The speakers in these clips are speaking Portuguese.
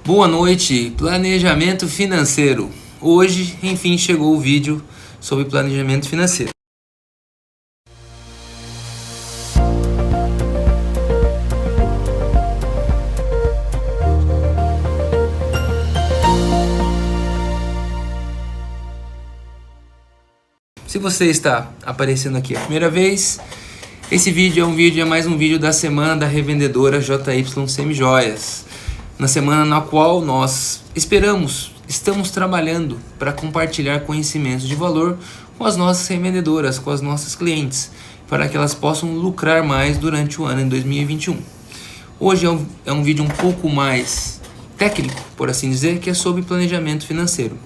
Boa noite, planejamento financeiro. Hoje, enfim, chegou o vídeo sobre planejamento financeiro. Se você está aparecendo aqui a primeira vez, esse vídeo é mais um vídeo da semana da revendedora JY Semijoias. Na semana na qual nós estamos trabalhando para compartilhar conhecimentos de valor com as nossas revendedoras, com as nossas clientes, para que elas possam lucrar mais durante o ano em 2021. Hoje é um vídeo um pouco mais técnico, por assim dizer, que é sobre planejamento financeiro.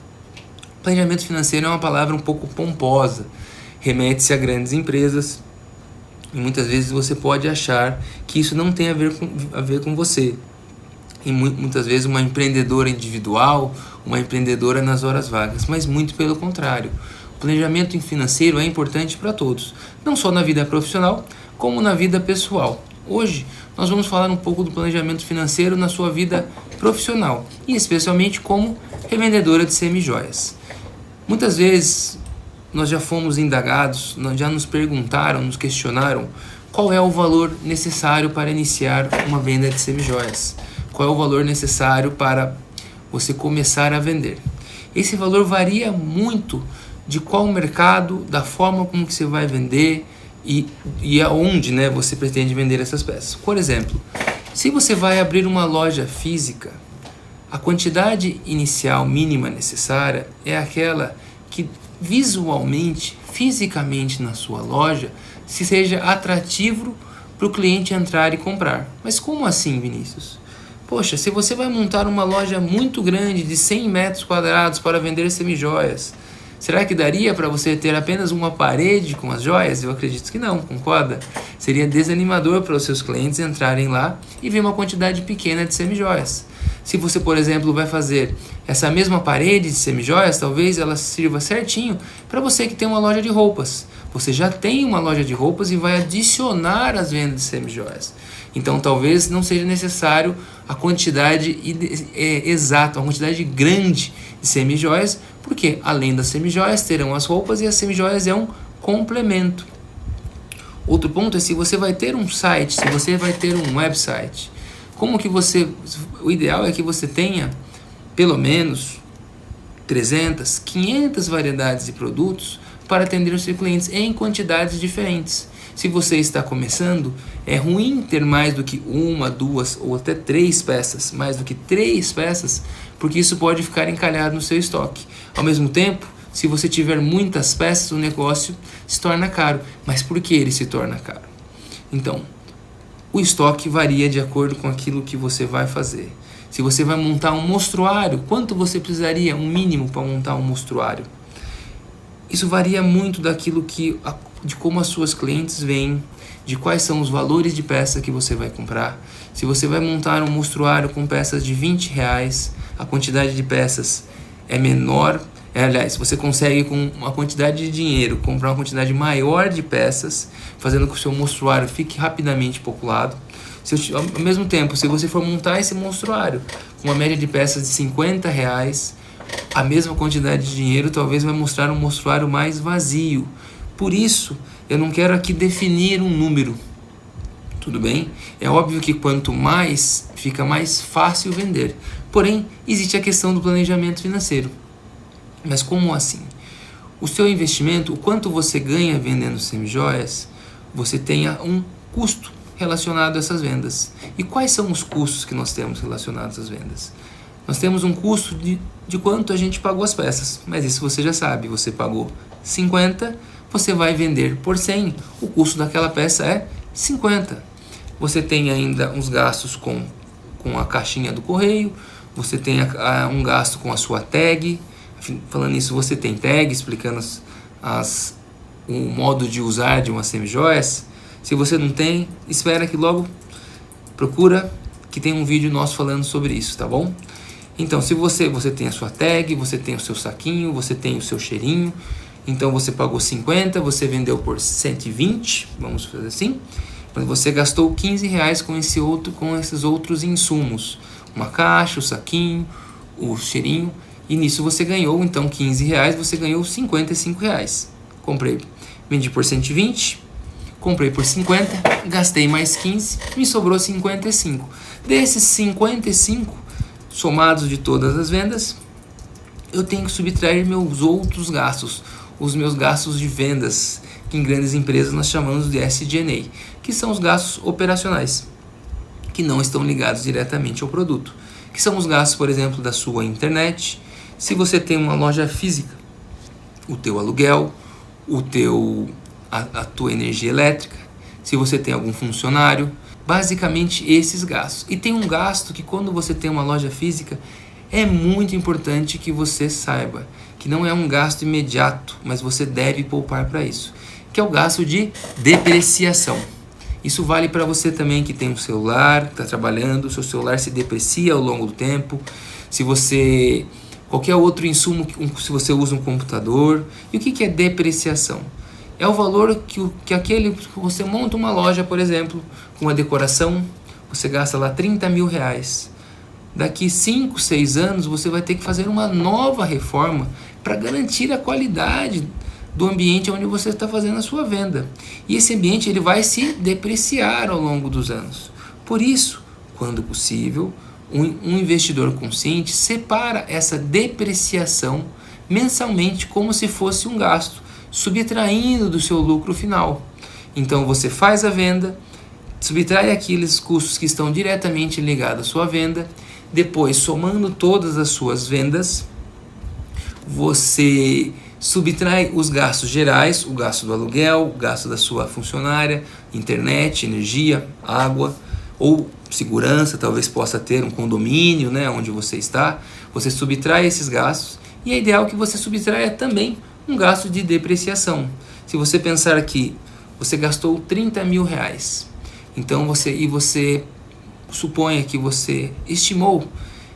Planejamento financeiro é uma palavra um pouco pomposa, remete-se a grandes empresas e muitas vezes você pode achar que isso não tem a ver com você. E muitas vezes uma empreendedora individual, uma empreendedora nas horas vagas, mas muito pelo contrário. O planejamento financeiro é importante para todos, não só na vida profissional, como na vida pessoal. Hoje nós vamos falar um pouco do planejamento financeiro na sua vida profissional e especialmente como revendedora de semijoias. Muitas vezes nós já fomos indagados, já nos perguntaram, nos questionaram qual é o valor necessário para iniciar uma venda de semijoias. Qual é o valor necessário para você começar a vender? Esse valor varia muito de qual mercado, da forma como que você vai vender e aonde, né, você pretende vender essas peças. Por exemplo, se você vai abrir uma loja física, a quantidade inicial mínima necessária é aquela que visualmente, fisicamente na sua loja, se seja atrativo para o cliente entrar e comprar. Mas como assim, Vinícius? Poxa, se você vai montar uma loja muito grande de 100 metros quadrados para vender semijoias, será que daria para você ter apenas uma parede com as joias? Eu acredito que não, concorda? Seria desanimador para os seus clientes entrarem lá e ver uma quantidade pequena de semijoias. Se você, por exemplo, vai fazer essa mesma parede de semijoias, talvez ela sirva certinho para você que tem uma loja de roupas. Você já tem uma loja de roupas e vai adicionar as vendas de semijoias. Então talvez não seja necessário a quantidade exata, a quantidade grande de semijoias, porque além das semijoias terão as roupas e as semijoias é um complemento. Outro ponto é se você vai ter um site, se você vai ter um website. O ideal é que você tenha pelo menos 300, 500 variedades de produtos para atender os seus clientes em quantidades diferentes. Se você está começando, é ruim ter mais do que uma, duas ou até 3 peças, mais do que 3 peças, porque isso pode ficar encalhado no seu estoque. Ao mesmo tempo, se você tiver muitas peças, o negócio se torna caro. Mas por que ele se torna caro? Então, o estoque varia de acordo com aquilo que você vai fazer. Se você vai montar um mostruário, quanto você precisaria, um mínimo para montar um mostruário? Isso varia muito de como as suas clientes veem, de quais são os valores de peça que você vai comprar. Se você vai montar um mostruário com peças de R$20, a quantidade de peças é menor. Aliás, você consegue com uma quantidade de dinheiro comprar uma quantidade maior de peças, fazendo com que o seu mostruário fique rapidamente populado. Ao mesmo tempo, se você for montar esse mostruário com uma média de peças de R$50, a mesma quantidade de dinheiro talvez vai mostrar um mostruário mais vazio. Por isso, eu não quero aqui definir um número, tudo bem? É óbvio que quanto mais, fica mais fácil vender. Porém, existe a questão do planejamento financeiro. Mas como assim? O seu investimento, o quanto você ganha vendendo semijoias, você tenha um custo relacionado a essas vendas. E quais são os custos que nós temos relacionados às vendas? Nós temos um custo de quanto a gente pagou as peças, mas isso você já sabe, você pagou 50, você vai vender por 100, o custo daquela peça é 50. Você tem ainda uns gastos com a caixinha do correio, você tem um gasto com a sua tag. Falando nisso, você tem tag explicando o modo de usar de uma semijoias. Se você não tem, espera que logo procura que tem um vídeo nosso falando sobre isso, tá bom? Então, se você tem a sua tag, você tem o seu saquinho, você tem o seu cheirinho, então você pagou 50, você vendeu por 120, vamos fazer assim, mas você gastou R$15 com esses outros insumos. uma caixa, o saquinho, o cheirinho, e nisso você ganhou então R$15, você ganhou R$55. Comprei, vendi por 120, comprei por 50, gastei mais 15, me sobrou 55. Desses 55, somados de todas as vendas, eu tenho que subtrair meus outros gastos, os meus gastos de vendas, que em grandes empresas nós chamamos de SG&A, que são os gastos operacionais, que não estão ligados diretamente ao produto, que são os gastos, por exemplo, da sua internet. Se você tem uma loja física, o teu aluguel, a tua energia elétrica, se você tem algum funcionário, basicamente esses gastos. E tem um gasto que quando você tem uma loja física, é muito importante que você saiba, que não é um gasto imediato, mas você deve poupar para isso, que é o gasto de depreciação. Isso vale para você também que tem um celular, está trabalhando, o seu celular se deprecia ao longo do tempo, se você... qualquer outro insumo, se você usa um computador. E o que é depreciação? É o valor que você monta uma loja, por exemplo, com uma decoração, você gasta lá R$30.000. Daqui 5, 6 anos você vai ter que fazer uma nova reforma para garantir a qualidade do ambiente onde você está fazendo a sua venda. E esse ambiente ele vai se depreciar ao longo dos anos. Por isso, quando possível, um investidor consciente separa essa depreciação mensalmente como se fosse um gasto, subtraindo do seu lucro final. Então você faz a venda, subtrai aqueles custos que estão diretamente ligados à sua venda, depois somando todas as suas vendas, você subtrai os gastos gerais, o gasto do aluguel, o gasto da sua funcionária, internet, energia, água, ou segurança, talvez possa ter um condomínio, né, onde você está. Você subtrai esses gastos e é ideal que você subtraia também um gasto de depreciação. Se você pensar que você gastou R$30.000, então você suponha que você estimou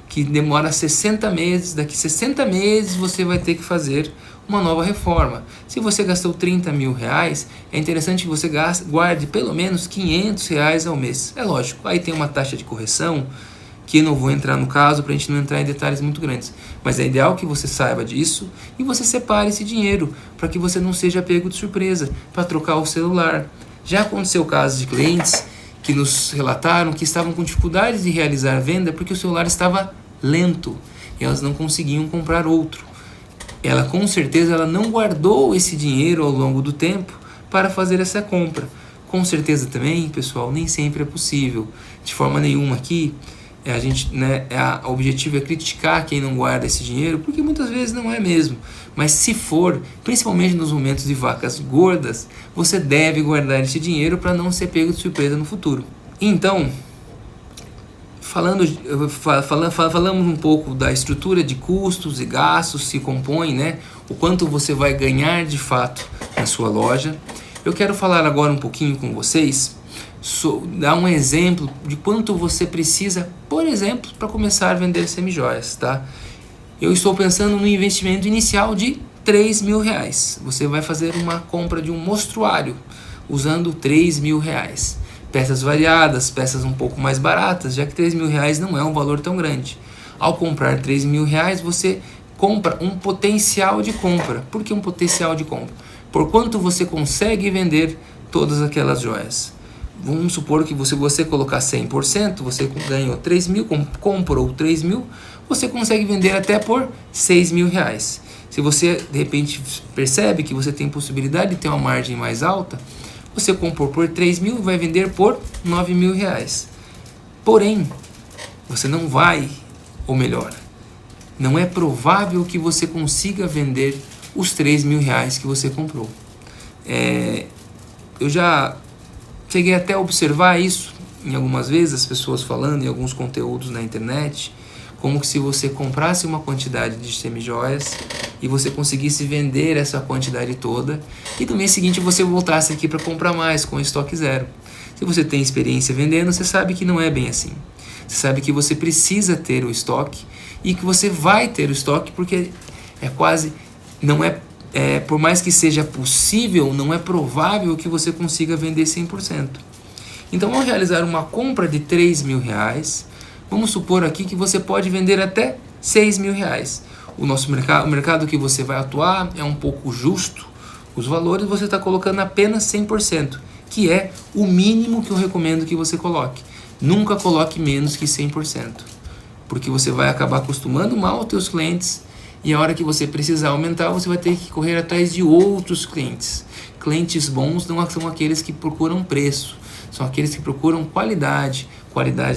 que demora 60 meses, daqui 60 meses você vai ter que fazer uma nova reforma. Se você gastou R$30.000, é interessante que você guarde pelo menos R$500 ao mês. É lógico, aí tem uma taxa de correção, que eu não vou entrar no caso para a gente não entrar em detalhes muito grandes. Mas é ideal que você saiba disso e você separe esse dinheiro para que você não seja pego de surpresa para trocar o celular. Já aconteceu casos de clientes que nos relataram que estavam com dificuldades de realizar a venda porque o celular estava lento e elas não conseguiam comprar outro. Ela com certeza ela não guardou esse dinheiro ao longo do tempo para fazer essa compra. Com certeza também, pessoal, nem sempre é possível. De forma nenhuma aqui, o objetivo é criticar quem não guarda esse dinheiro, porque muitas vezes não é mesmo. Mas se for, principalmente nos momentos de vacas gordas, você deve guardar esse dinheiro para não ser pego de surpresa no futuro. Então, falamos um pouco da estrutura de custos e gastos, se compõe, né? O quanto você vai ganhar de fato na sua loja. Eu quero falar agora um pouquinho com vocês, dar um exemplo de quanto você precisa, por exemplo, para começar a vender semijoias, tá? Eu estou pensando no investimento inicial de R$3.000. Você vai fazer uma compra de um mostruário usando R$3.000. Peças variadas, peças um pouco mais baratas, já que R$3.000 não é um valor tão grande. Ao comprar R$3.000, você compra um potencial de compra. Por que um potencial de compra? Por quanto você consegue vender todas aquelas joias. Vamos supor que você colocar 100%, você ganhou R$3.000, comprou R$3.000, você consegue vender até por R$6.000. Se você de repente percebe que você tem possibilidade de ter uma margem mais alta, você comprou por R$3.000 e vai vender por R$9.000. Porém, você não vai, ou melhor, não é provável que você consiga vender os R$3.000 que você comprou. Eu já cheguei até a observar isso em algumas vezes, as pessoas falando em alguns conteúdos na internet, como que se você comprasse uma quantidade de semijoias e você conseguisse vender essa quantidade toda e no mês seguinte você voltasse aqui para comprar mais com estoque zero. Se você tem experiência vendendo, você sabe que não é bem assim. Você sabe que você precisa ter o estoque e que você vai ter o estoque porque por mais que seja possível, não é provável que você consiga vender 100%. Então, ao realizar uma compra de R$3.000, Vamos supor aqui que você pode vender até 6 mil reais. O mercado que você vai atuar é um pouco justo. Os valores você está colocando apenas 100%, que é o mínimo que eu recomendo que você coloque. Nunca coloque menos que 100%, porque você vai acabar acostumando mal os teus clientes e a hora que você precisar aumentar, você vai ter que correr atrás de outros clientes. Clientes bons não são aqueles que procuram preço, são aqueles que procuram qualidade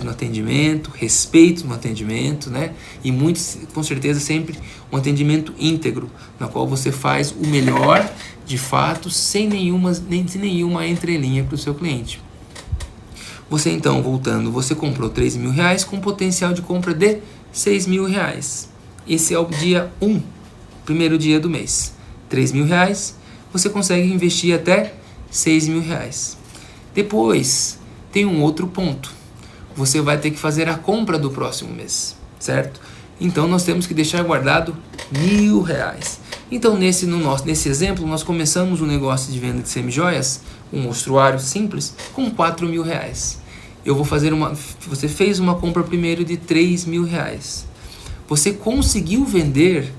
no atendimento, respeito no atendimento, né? E muitos, com certeza, sempre um atendimento íntegro, na qual você faz o melhor, de fato, sem nenhuma entrelinha para o seu cliente. Você então, voltando, você comprou 3 mil reais com potencial de compra de 6 mil reais. Esse é o dia 1, primeiro dia do mês. 3 mil reais, você consegue investir até 6 mil reais. Depois, tem um outro ponto. Você vai ter que fazer a compra do próximo mês, certo? Então, nós temos que deixar guardado 1.000 reais. Então, nesse exemplo, nós começamos um negócio de venda de semijoias, um mostruário simples, com 4 mil reais. Você fez uma compra primeiro de 3 mil reais. Você conseguiu vender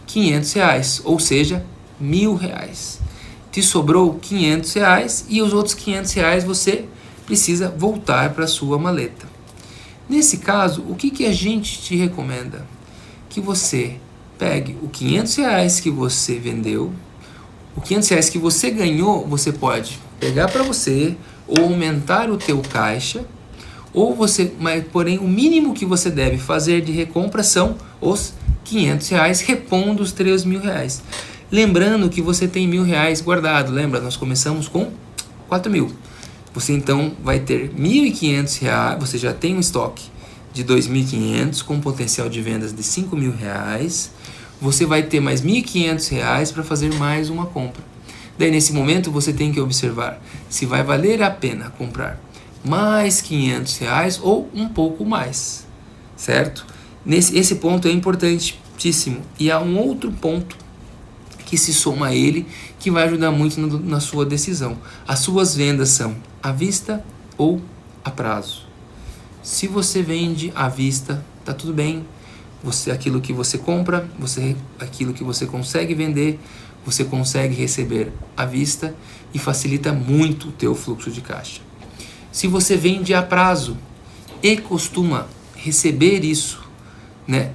500 reais, ou seja, 1.000 reais. Te sobrou 500 reais e os outros 500 reais você precisa voltar para a sua maleta. Nesse caso, o que a gente te recomenda? Que você pegue o 500 reais que você vendeu, o 500 reais que você ganhou, você pode pegar para você ou aumentar o teu caixa, porém o mínimo que você deve fazer de recompra são os 500 reais, repondo os 3 mil reais. Lembrando que você tem 1.000 reais guardado, lembra? Nós começamos com 4 mil. Você então vai ter 1.500 reais, você já tem um estoque de 2.500 com potencial de vendas de 5 mil reais. Você vai ter mais 1.500 reais para fazer mais uma compra. Daí nesse momento você tem que observar se vai valer a pena comprar mais 500 reais ou um pouco mais, certo? Esse ponto é importantíssimo. E há um outro ponto que se soma a ele, que vai ajudar muito na sua decisão. As suas vendas são à vista ou a prazo. Se você vende à vista, tá tudo bem. Aquilo que você compra, aquilo que você consegue vender, você consegue receber à vista e facilita muito o teu fluxo de caixa. Se você vende a prazo e costuma receber isso, né,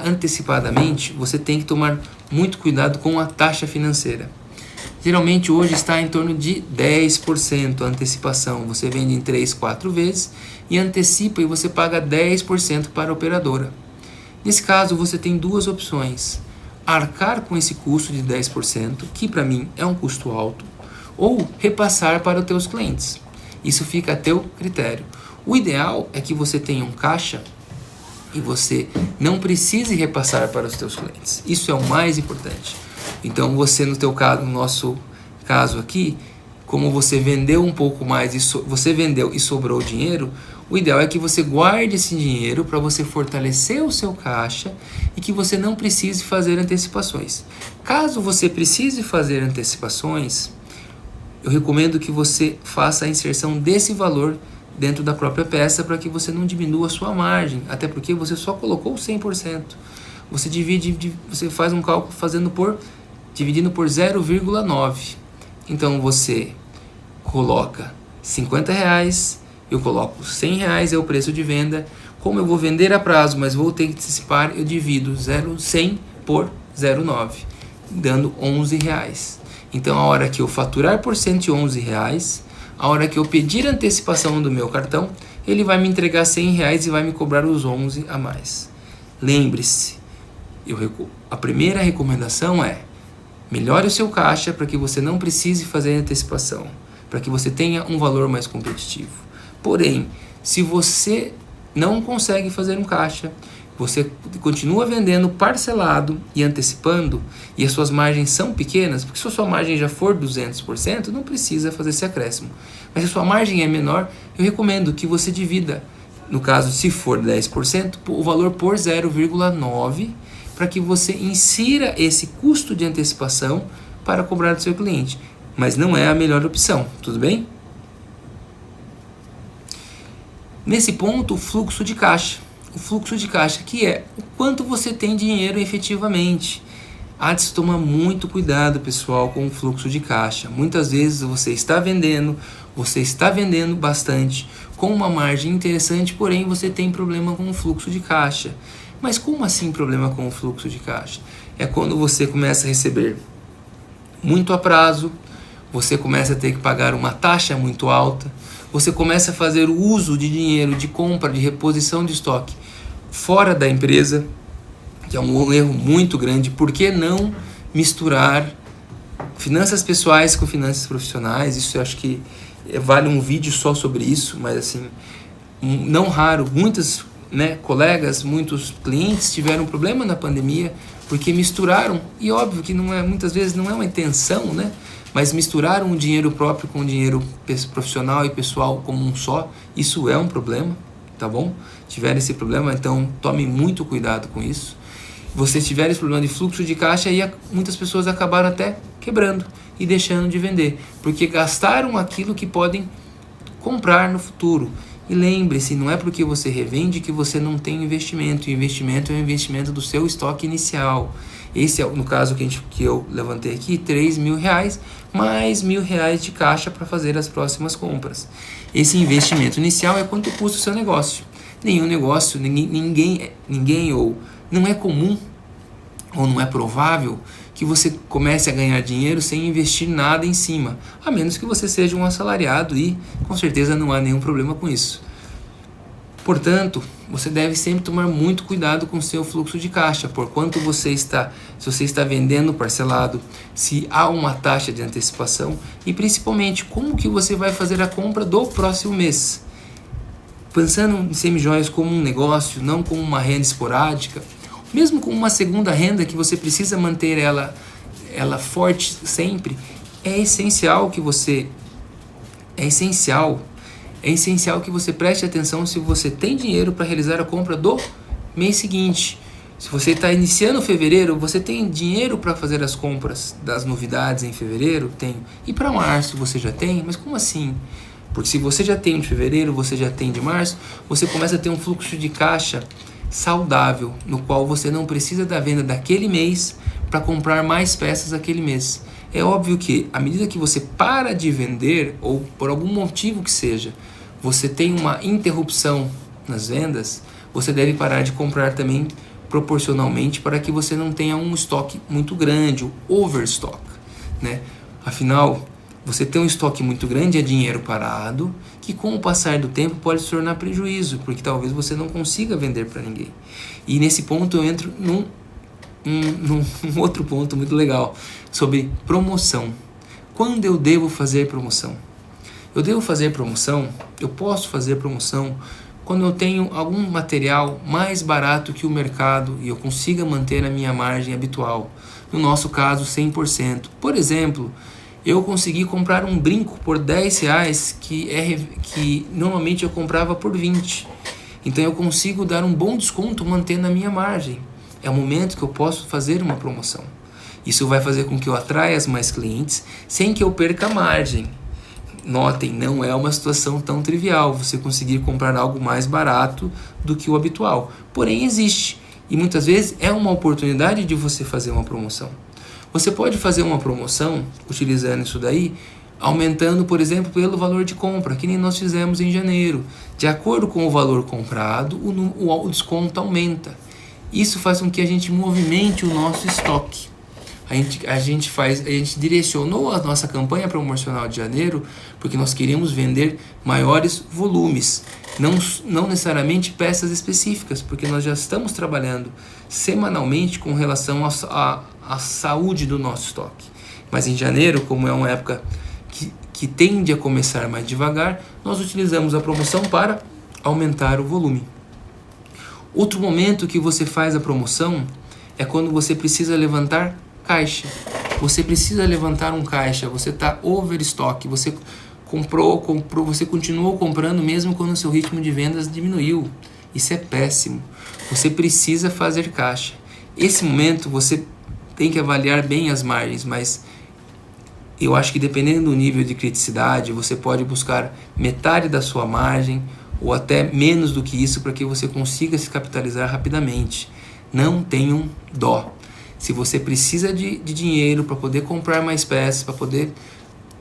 antecipadamente, você tem que tomar muito cuidado com a taxa financeira. Geralmente hoje está em torno de 10% a antecipação. Você vende em 3, 4 vezes e antecipa e você paga 10% para a operadora. Nesse caso você tem duas opções: arcar com esse custo de 10%, que para mim é um custo alto, ou repassar para os teus clientes. Isso fica a teu critério. O ideal é que você tenha um caixa e você não precise repassar para os teus clientes. Isso é o mais importante. Então você, no nosso caso aqui, como você vendeu um pouco mais você vendeu e sobrou dinheiro, o ideal é que você guarde esse dinheiro para você fortalecer o seu caixa e que você não precise fazer antecipações. Caso você precise fazer antecipações, eu recomendo que você faça a inserção desse valor dentro da própria peça para que você não diminua a sua margem, até porque você só colocou 100%. Você faz um cálculo dividindo por 0,9. Então você coloca 50 reais, eu coloco 100 reais é o preço de venda. Como eu vou vender a prazo, mas vou ter que antecipar, eu divido 100 por 0,9, dando 11 reais. Então a hora que eu faturar por 111 reais, a hora que eu pedir antecipação do meu cartão, ele vai me entregar 100 reais e vai me cobrar os 11 a mais. Lembre-se, a primeira recomendação é: melhore o seu caixa para que você não precise fazer antecipação, para que você tenha um valor mais competitivo. Porém, se você não consegue fazer um caixa, você continua vendendo parcelado e antecipando, e as suas margens são pequenas, porque se a sua margem já for 200%, não precisa fazer esse acréscimo. Mas se a sua margem é menor, eu recomendo que você divida, no caso, se for 10%, o valor por 0,9, para que você insira esse custo de antecipação para cobrar do seu cliente. Mas não é a melhor opção, tudo bem? Nesse ponto, o fluxo de caixa. O fluxo de caixa, que é o quanto você tem dinheiro efetivamente. Há de se tomar muito cuidado, pessoal, com o fluxo de caixa. Muitas vezes você está vendendo bastante, com uma margem interessante, porém você tem problema com o fluxo de caixa. Mas como assim problema com o fluxo de caixa? É quando você começa a receber muito a prazo, você começa a ter que pagar uma taxa muito alta, você começa a fazer o uso de dinheiro de compra, de reposição de estoque fora da empresa, que é um erro muito grande. Por que não misturar finanças pessoais com finanças profissionais? Isso eu acho que vale um vídeo só sobre isso, mas assim, não raro, muitos colegas, muitos clientes tiveram problema na pandemia porque misturaram, e óbvio que muitas vezes não é uma intenção, mas misturaram o dinheiro próprio com o dinheiro profissional e pessoal como um só. Isso é um problema, tá bom? Tiver esse problema, então tome muito cuidado com isso. Você tiver esse problema de fluxo de caixa, e muitas pessoas acabaram até quebrando e deixando de vender, porque gastaram aquilo que podem comprar no futuro. E lembre-se, não é porque você revende que você não tem investimento. O investimento é o investimento do seu estoque inicial. Esse é, no caso que eu levantei aqui, R$3.000, mais R$1.000 de caixa para fazer as próximas compras. Esse investimento inicial é quanto custa o seu negócio. Nenhum negócio, ninguém ou não é comum ou não é provável que você comece a ganhar dinheiro sem investir nada em cima, a menos que você seja um assalariado, e com certeza não há nenhum problema com isso. Portanto, você deve sempre tomar muito cuidado com o seu fluxo de caixa, por quanto se você está vendendo parcelado, se há uma taxa de antecipação, e principalmente como que você vai fazer a compra do próximo mês. Pensando em semijoias como um negócio, não como uma renda esporádica, mesmo com uma segunda renda que você precisa manter ela forte sempre, é essencial que você preste atenção se você tem dinheiro para realizar a compra do mês seguinte. Se você está iniciando fevereiro, você tem dinheiro para fazer as compras das novidades em fevereiro? Tenho. E para março você já tem? Mas como assim? Porque se você já tem de fevereiro, você já tem de março, você começa a ter um fluxo de caixa saudável, no qual você não precisa da venda daquele mês para comprar mais peças aquele mês. É óbvio que, à medida que você para de vender, ou por algum motivo que seja, você tem uma interrupção nas vendas, você deve parar de comprar também proporcionalmente, para que você não tenha um estoque muito grande, o overstock, Afinal, você ter um estoque muito grande é dinheiro parado, que com o passar do tempo pode se tornar prejuízo, porque talvez você não consiga vender para ninguém. E nesse ponto eu entro num outro ponto muito legal, sobre promoção. Quando eu devo fazer promoção? Eu posso fazer promoção quando eu tenho algum material mais barato que o mercado e eu consiga manter a minha margem habitual. No nosso caso, 100%. Por exemplo, eu consegui comprar um brinco por R$10 que normalmente eu comprava por 20. Então eu consigo dar um bom desconto mantendo a minha margem. É o momento que eu posso fazer uma promoção. Isso vai fazer com que eu atraia mais clientes sem que eu perca a margem. Notem, não é uma situação tão trivial você conseguir comprar algo mais barato do que o habitual. Porém existe, e muitas vezes é uma oportunidade de você fazer uma promoção. Você pode fazer uma promoção utilizando isso daí, aumentando, por exemplo, pelo valor de compra, que nem nós fizemos em janeiro. De acordo com o valor comprado, o desconto aumenta. Isso faz com que a gente movimente o nosso estoque. A gente direcionou a nossa campanha promocional de janeiro porque nós queríamos vender maiores volumes, não necessariamente peças específicas, porque nós já estamos trabalhando semanalmente com relação à saúde do nosso estoque. Mas em janeiro, como é uma época que tende a começar mais devagar, nós utilizamos a promoção para aumentar o volume. Outro momento que você faz a promoção é quando você precisa levantar caixa. Você precisa levantar um caixa, você está overstock, você comprou, você continuou comprando mesmo quando o seu ritmo de vendas diminuiu. Isso é péssimo. Você precisa fazer caixa. Esse momento você tem que avaliar bem as margens, mas eu acho que dependendo do nível de criticidade, você pode buscar metade da sua margem ou até menos do que isso, para que você consiga se capitalizar rapidamente. Não tenham dó. Se você precisa de dinheiro para poder comprar mais peças, para poder,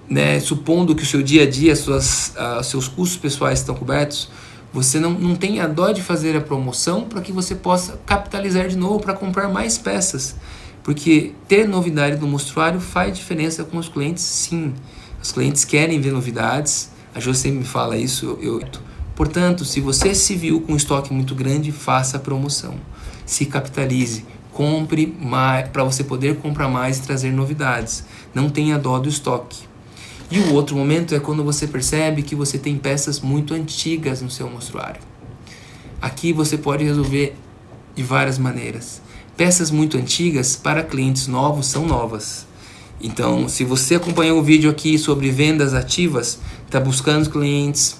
né, supondo que o seu dia a dia, seus custos pessoais estão cobertos, você não tenha dó de fazer a promoção para que você possa capitalizar de novo para comprar mais peças. Porque ter novidade no mostruário faz diferença com os clientes, sim. Os clientes querem ver novidades, a Jo sempre me fala isso. Portanto, se você se viu com um estoque muito grande, faça a promoção. Se capitalize, compre mais, para você poder comprar mais e trazer novidades. Não tenha dó do estoque. E o outro momento é quando você percebe que você tem peças muito antigas no seu mostruário. Aqui você pode resolver de várias maneiras. Peças muito antigas para clientes novos são novas. Então, se você acompanhou o vídeo aqui sobre vendas ativas, está buscando clientes,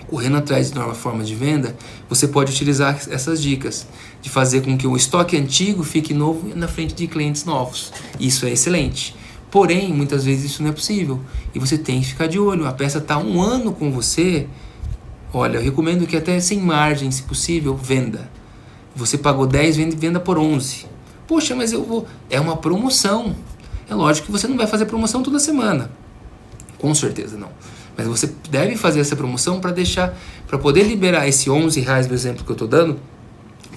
correndo atrás de novas formas de venda, você pode utilizar essas dicas de fazer com que o estoque antigo fique novo na frente de clientes novos. Isso é excelente. Porém, muitas vezes isso não é possível e você tem que ficar de olho. A peça está 1 ano com você. Olha, eu recomendo que até sem margem, se possível, venda. Você pagou 10, venda por 11. Poxa, mas eu vou... É uma promoção. É lógico que você não vai fazer promoção toda semana. Com certeza não. Mas você deve fazer essa promoção para poder liberar esse R$11 do exemplo que eu estou dando,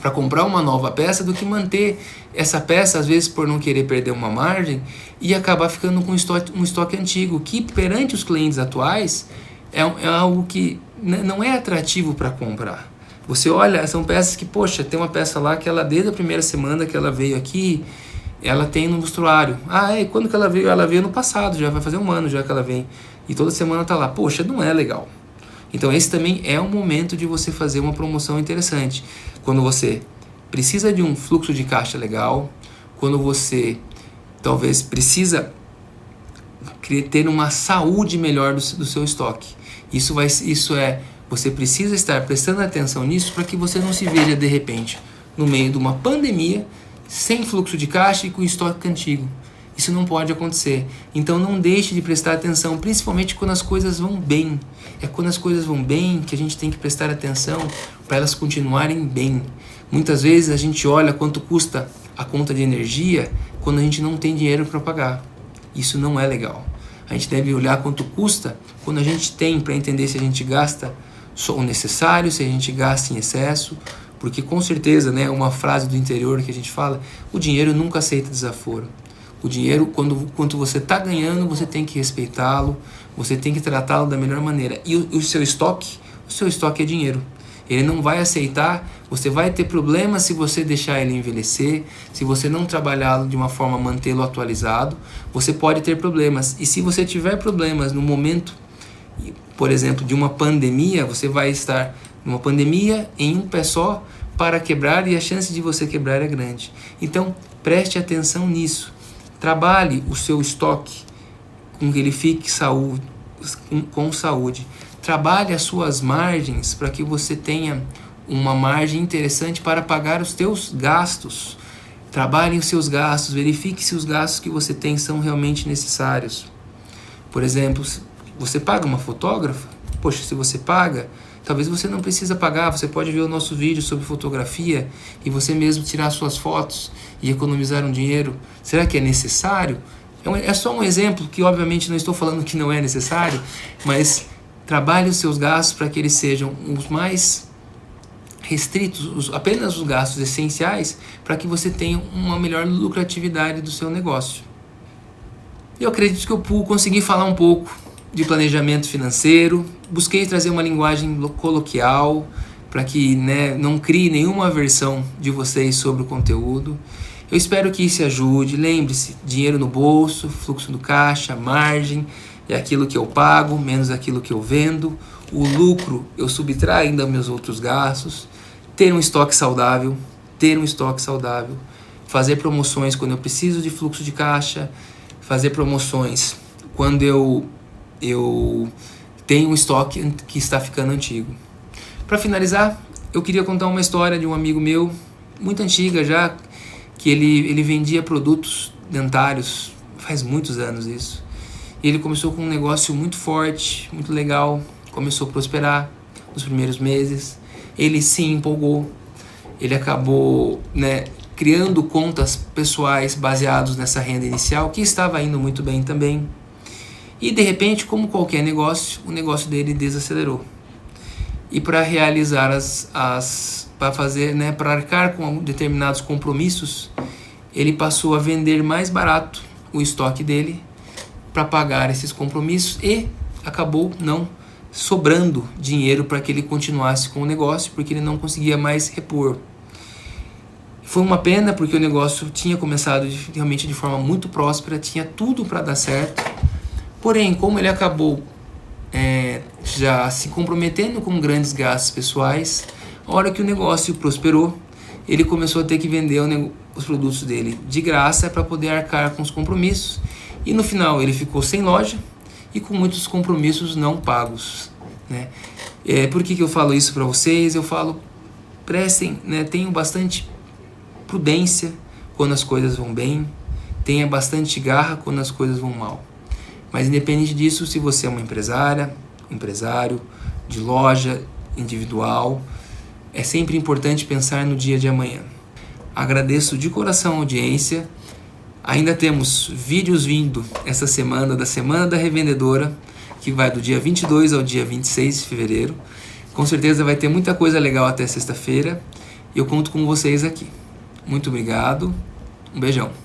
para comprar uma nova peça, do que manter essa peça, às vezes por não querer perder uma margem, e acabar ficando com um estoque antigo, que perante os clientes atuais é algo que não é atrativo para comprar. Você olha, são peças que, poxa, tem uma peça lá que ela, desde a primeira semana que ela veio aqui, ela tem no mostruário. E quando que ela veio? Ela veio no passado, já vai fazer 1 ano já que ela vem. E toda semana tá lá. Poxa, não é legal. Então esse também é um momento de você fazer uma promoção interessante. Quando você precisa de um fluxo de caixa legal, quando você talvez precisa ter uma saúde melhor do seu estoque. Você precisa estar prestando atenção nisso para que você não se veja de repente no meio de uma pandemia, sem fluxo de caixa e com estoque antigo. Isso não pode acontecer. Então não deixe de prestar atenção, principalmente quando as coisas vão bem. É quando as coisas vão bem que a gente tem que prestar atenção para elas continuarem bem. Muitas vezes a gente olha quanto custa a conta de energia quando a gente não tem dinheiro para pagar. Isso não é legal. A gente deve olhar quanto custa quando a gente tem, para entender se a gente gasta só o necessário, se a gente gasta em excesso. Porque com certeza, né, uma frase do interior que a gente fala, o dinheiro nunca aceita desaforo. O dinheiro, quando você está ganhando, você tem que respeitá-lo, você tem que tratá-lo da melhor maneira. E o seu estoque é dinheiro. Ele não vai aceitar, você vai ter problemas se você deixar ele envelhecer, se você não trabalhá-lo de uma forma a mantê-lo atualizado, você pode ter problemas. E se você tiver problemas no momento, por exemplo, de uma pandemia, você vai estar numa pandemia em um pé só para quebrar, e a chance de você quebrar é grande. Então, preste atenção nisso. Trabalhe o seu estoque com que ele fique com saúde. Trabalhe as suas margens para que você tenha uma margem interessante para pagar os teus gastos. Trabalhe os seus gastos, verifique se os gastos que você tem são realmente necessários. Por exemplo, você paga uma fotógrafa? Poxa, se você paga, talvez você não precisa pagar, você pode ver o nosso vídeo sobre fotografia e você mesmo tirar suas fotos e economizar um dinheiro. Será que é necessário? É só um exemplo que obviamente não estou falando que não é necessário, mas trabalhe os seus gastos para que eles sejam os mais restritos, apenas os gastos essenciais, para que você tenha uma melhor lucratividade do seu negócio. Eu acredito que eu consegui falar um pouco de planejamento financeiro, busquei trazer uma linguagem coloquial para que, né, não crie nenhuma aversão de vocês sobre o conteúdo. Eu espero que isso ajude. Lembre-se, dinheiro no bolso, fluxo do caixa, margem, é aquilo que eu pago menos aquilo que eu vendo. O lucro eu subtraio ainda meus outros gastos. Ter um estoque saudável, fazer promoções quando eu preciso de fluxo de caixa, fazer promoções quando eu tenho um estoque que está ficando antigo. Para finalizar, eu queria contar uma história de um amigo meu, muito antiga já, que ele vendia produtos dentários, faz muitos anos isso. E ele começou com um negócio muito forte, muito legal, começou a prosperar. nos primeiros meses, ele se empolgou, ele acabou, né, criando contas pessoais baseados nessa renda inicial, que estava indo muito bem também. E de repente, como qualquer negócio, o negócio dele desacelerou. E para realizar para fazer, né, para arcar com determinados compromissos, ele passou a vender mais barato o estoque dele para pagar esses compromissos e acabou não sobrando dinheiro para que ele continuasse com o negócio, porque ele não conseguia mais repor. Foi uma pena, porque o negócio tinha começado realmente de forma muito próspera, tinha tudo para dar certo. Porém, como ele acabou já se comprometendo com grandes gastos pessoais, a hora que o negócio prosperou, ele começou a ter que vender os produtos dele de graça para poder arcar com os compromissos. E no final ele ficou sem loja e com muitos compromissos não pagos, né? Por que eu falo isso para vocês? Eu falo, prestem, né, tenham bastante prudência quando as coisas vão bem, tenha bastante garra quando as coisas vão mal. Mas independente disso, se você é uma empresária, empresário de loja individual, é sempre importante pensar no dia de amanhã. Agradeço de coração a audiência. Ainda temos vídeos vindo essa semana, da Semana da Revendedora, que vai do dia 22 ao dia 26 de fevereiro. Com certeza vai ter muita coisa legal até sexta-feira. E eu conto com vocês aqui. Muito obrigado. Um beijão.